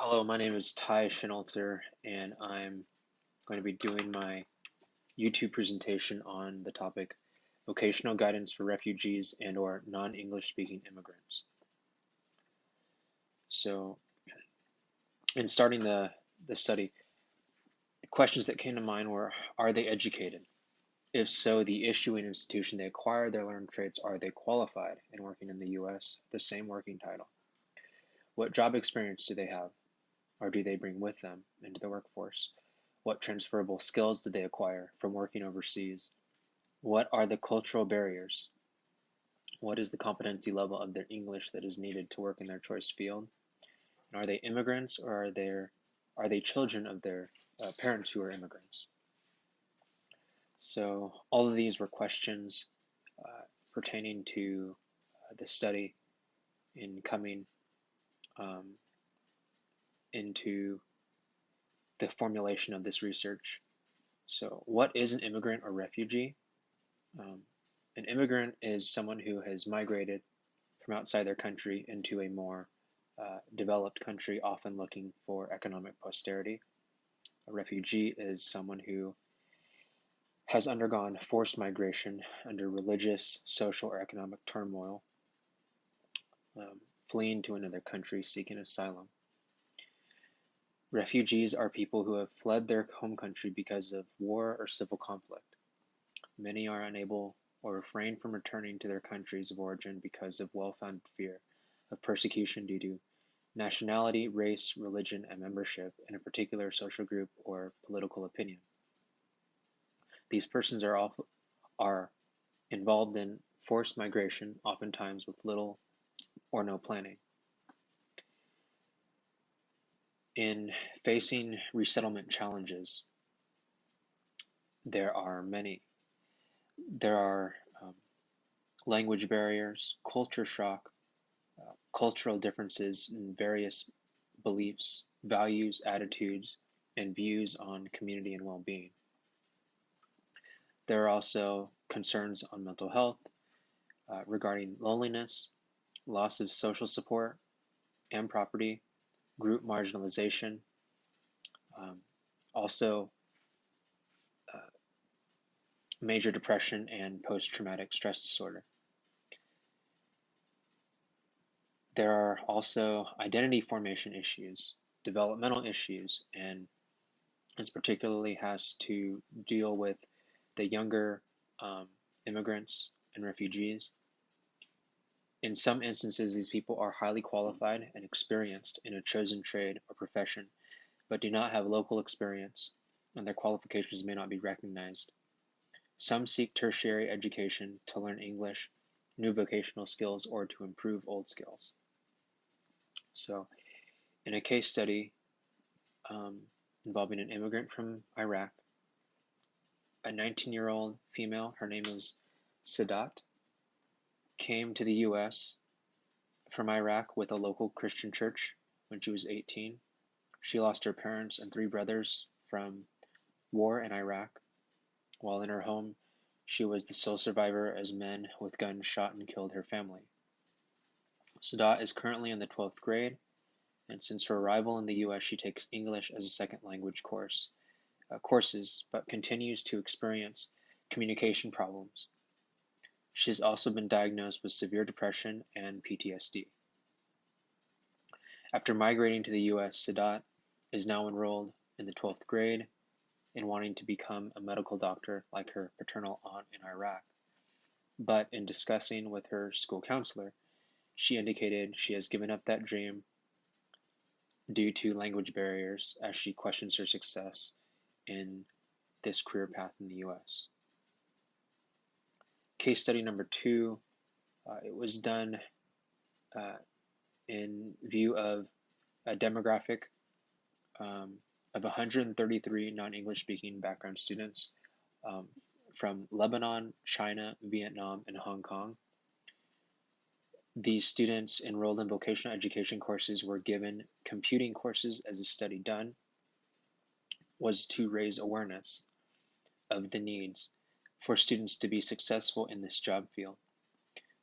Hello, my name is Ty Schinalter, and I'm going to be doing my YouTube presentation on the topic Vocational Guidance for Refugees and/or Non-English Speaking Immigrants. So, in starting the study, the questions that came to mind were, are they educated? If so, the issuing institution they acquired their learned trades, are they qualified and working in the U.S. with the same working title? What job experience do they have, or do they bring with them into the workforce? What transferable skills did they acquire from working overseas? What are the cultural barriers? What is the competency level of their English that is needed to work in their choice field? And are they immigrants, or are they children of their parents who are immigrants? So all of these were questions pertaining to the study in coming um, into the formulation of this research. So what is an immigrant or refugee? Um, an immigrant is someone who has migrated from outside their country into a more developed country, often looking for economic posterity. A refugee is someone who has undergone forced migration under religious, social, or economic turmoil, um, fleeing to another country seeking asylum. Refugees are people who have fled their home country because of war or civil conflict. Many are unable or refrain from returning to their countries of origin because of well-founded fear of persecution due to nationality, race, religion, and membership in a particular social group or political opinion. These persons are involved in forced migration, oftentimes with little or no planning. In facing resettlement challenges, there are many. There are language barriers, culture shock, cultural differences in various beliefs, values, attitudes, and views on community and well-being. There are also concerns on mental health regarding loneliness, loss of social support and property, group marginalization, um, also uh, major depression and post-traumatic stress disorder. There are also identity formation issues, developmental issues, and this particularly has to deal with the younger immigrants and refugees. In some instances, these people are highly qualified and experienced in a chosen trade or profession, but do not have local experience, and their qualifications may not be recognized. Some seek tertiary education to learn English, new vocational skills, or to improve old skills. So, in a case study involving an immigrant from Iraq, a 19-year-old female, her name is Sadat, came to the U.S. from Iraq with a local Christian church when she was 18. She lost her parents and three brothers from war in Iraq. While in her home, she was the sole survivor as men with guns shot and killed her family. Sadat is currently in the 12th grade, and since her arrival in the U.S., she takes English as a second language courses, but continues to experience communication problems. She has also been diagnosed with severe depression and PTSD. After migrating to the U.S., Sadat is now enrolled in the 12th grade and wanting to become a medical doctor like her paternal aunt in Iraq. But in discussing with her school counselor, she indicated she has given up that dream due to language barriers as she questions her success in this career path in the U.S. Case study number 2, it was done uh, in view of a demographic of 133 non-English speaking background students um, from Lebanon, China, Vietnam, and Hong Kong. These students enrolled in vocational education courses were given computing courses as a study done was to raise awareness of the needs for students to be successful in this job field.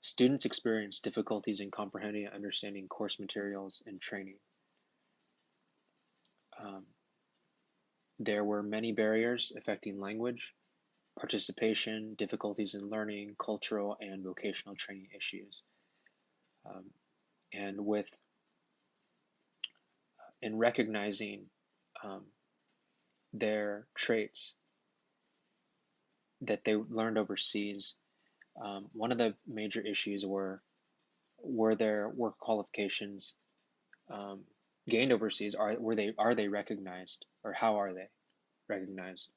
Students experience difficulties in comprehending and understanding course materials and training. There were many barriers affecting language, participation, difficulties in learning, cultural and vocational training issues. Um, and in recognizing um, their traits that they learned overseas, one of the major issues were their work qualifications um, gained overseas, are they recognized, or how are they recognized?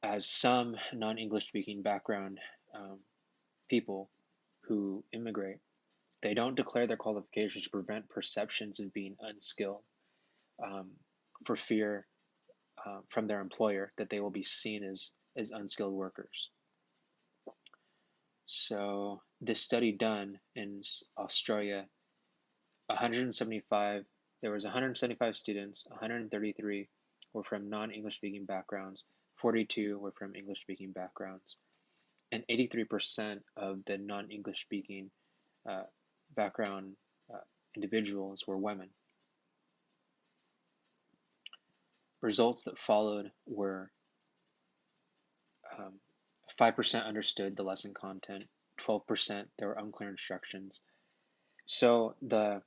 As some non-English speaking background people who immigrate, they don't declare their qualifications to prevent perceptions of being unskilled, um, for fear from their employer that they will be seen as unskilled workers. So this study done in Australia, 175 there was 175 students, 133 were from non-English speaking backgrounds, 42 were from English speaking backgrounds, and 83% of the non-English speaking uh, background uh, individuals were women. Results that followed were 5% understood the lesson content, 12% there were unclear instructions. So the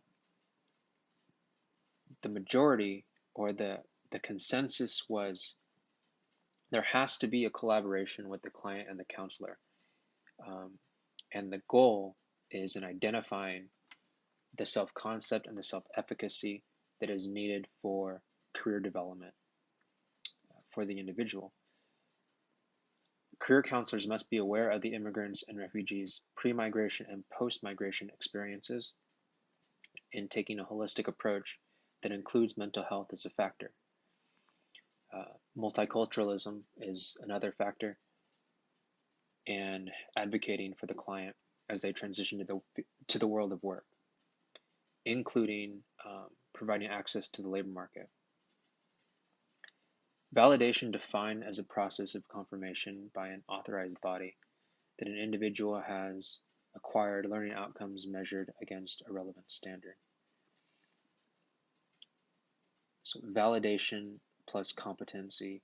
majority, or the consensus was there has to be a collaboration with the client and the counselor. Um, and the goal is in identifying the self-concept and the self-efficacy that is needed for career development for the individual. Career counselors must be aware of the immigrants and refugees' pre-migration and post-migration experiences in taking a holistic approach that includes mental health as a factor. Multiculturalism is another factor, and advocating for the client as they transition to the world of work, including providing access to the labor market. Validation defined as a process of confirmation by an authorized body that an individual has acquired learning outcomes measured against a relevant standard. So validation plus competency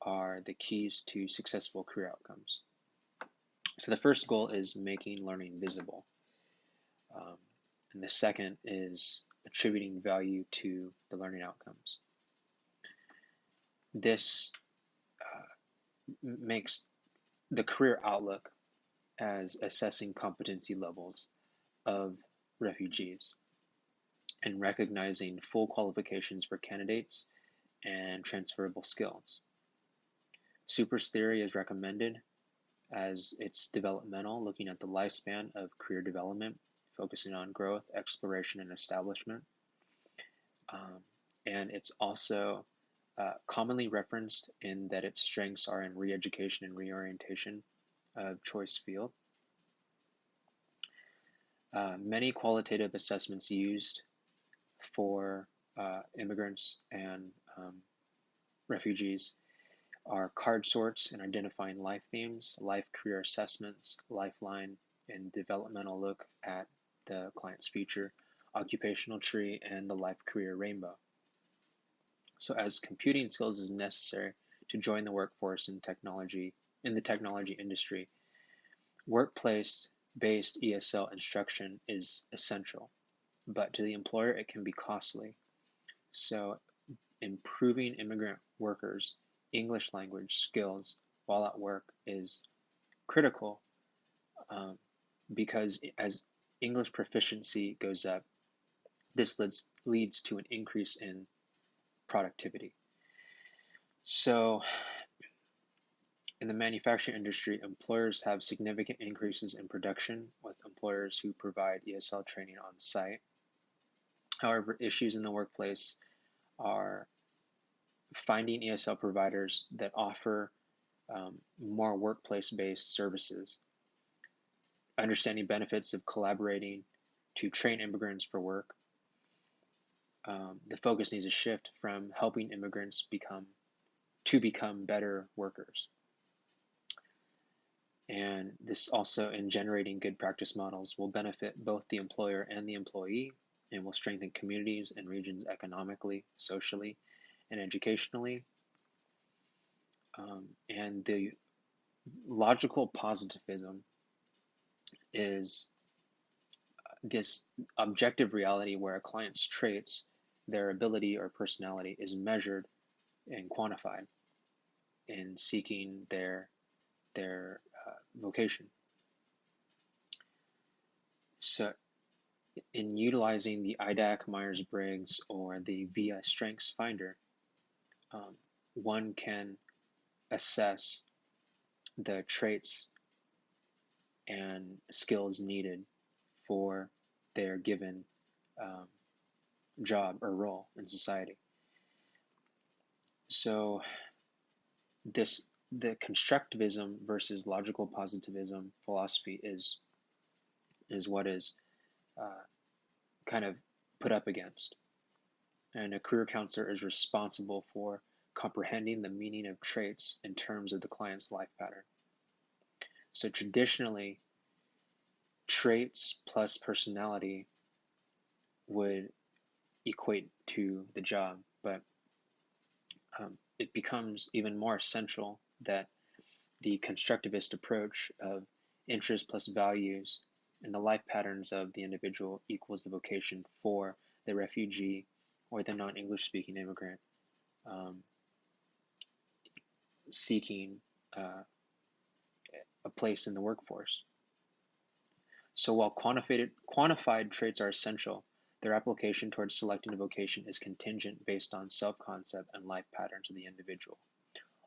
are the keys to successful career outcomes. So the first goal is making learning visible. And the second is attributing value to the learning outcomes. This makes the career outlook as assessing competency levels of refugees and recognizing full qualifications for candidates and transferable skills. Super's theory is recommended as it's developmental, looking at the lifespan of career development, focusing on growth, exploration, and establishment. And it's also commonly referenced in that its strengths are in re-education and reorientation of choice field. Many qualitative assessments used for immigrants and refugees are card sorts and identifying life themes, life career assessments, lifeline, and developmental look at the client's future, occupational tree, and the life career rainbow. So as computing skills is necessary to join the workforce in the technology industry, workplace-based ESL instruction is essential, but to the employer it can be costly. So improving immigrant workers' English language skills while at work is critical, because as English proficiency goes up, this leads to an increase in productivity. So in the manufacturing industry, employers have significant increases in production with employers who provide ESL training on site. However, issues in the workplace are finding ESL providers that offer more workplace-based services, understanding benefits of collaborating to train immigrants for work. The focus needs to shift from helping immigrants become better workers. And this also, in generating good practice models, will benefit both the employer and the employee, and will strengthen communities and regions economically, socially, and educationally. And the logical positivism is this objective reality where a client's traits, their ability or personality, is measured and quantified in seeking their vocation. So, in utilizing the IDAC Myers-Briggs or the VIA Strengths Finder, um, one can assess the traits and skills needed for their given um, job or role in society. So the constructivism versus logical positivism philosophy is what is uh, kind of put up against. And a career counselor is responsible for comprehending the meaning of traits in terms of the client's life pattern. So traditionally, traits plus personality would equate to the job, but it becomes even more essential that the constructivist approach of interest plus values and the life patterns of the individual equals the vocation for the refugee or the non-English speaking immigrant um, seeking a place in the workforce. So while quantified traits are essential, their application towards selecting a vocation is contingent based on self-concept and life patterns of the individual.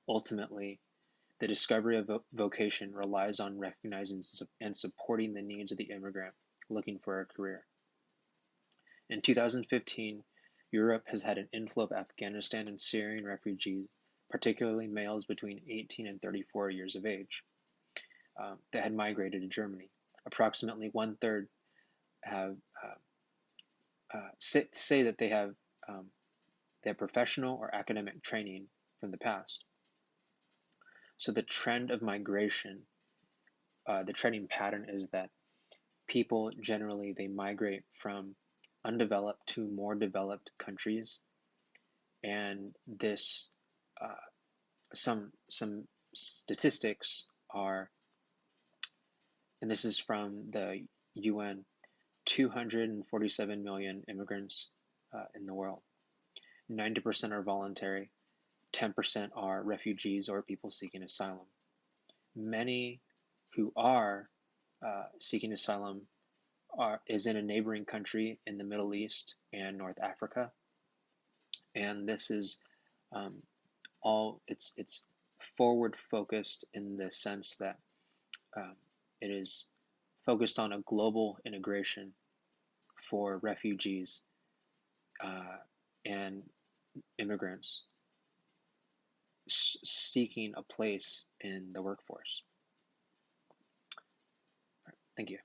Ultimately, the discovery of vocation relies on recognizing and supporting the needs of the immigrant looking for a career. In 2015, Europe has had an inflow of Afghanistan and Syrian refugees, particularly males between 18 and 34 years of age, that had migrated to Germany. Approximately one-third have say that they have professional or academic training from the past. So the trend of migration, the trending pattern is that people generally they migrate from undeveloped to more developed countries, and this some statistics are, and this is from the UN, 247 million immigrants in the world. 90% are voluntary, 10% are refugees or people seeking asylum. Many who are seeking asylum is in a neighboring country in the Middle East and North Africa, and this is all it's forward focused in the sense that it is focused on a global integration for refugees and immigrants seeking a place in the workforce. Thank you.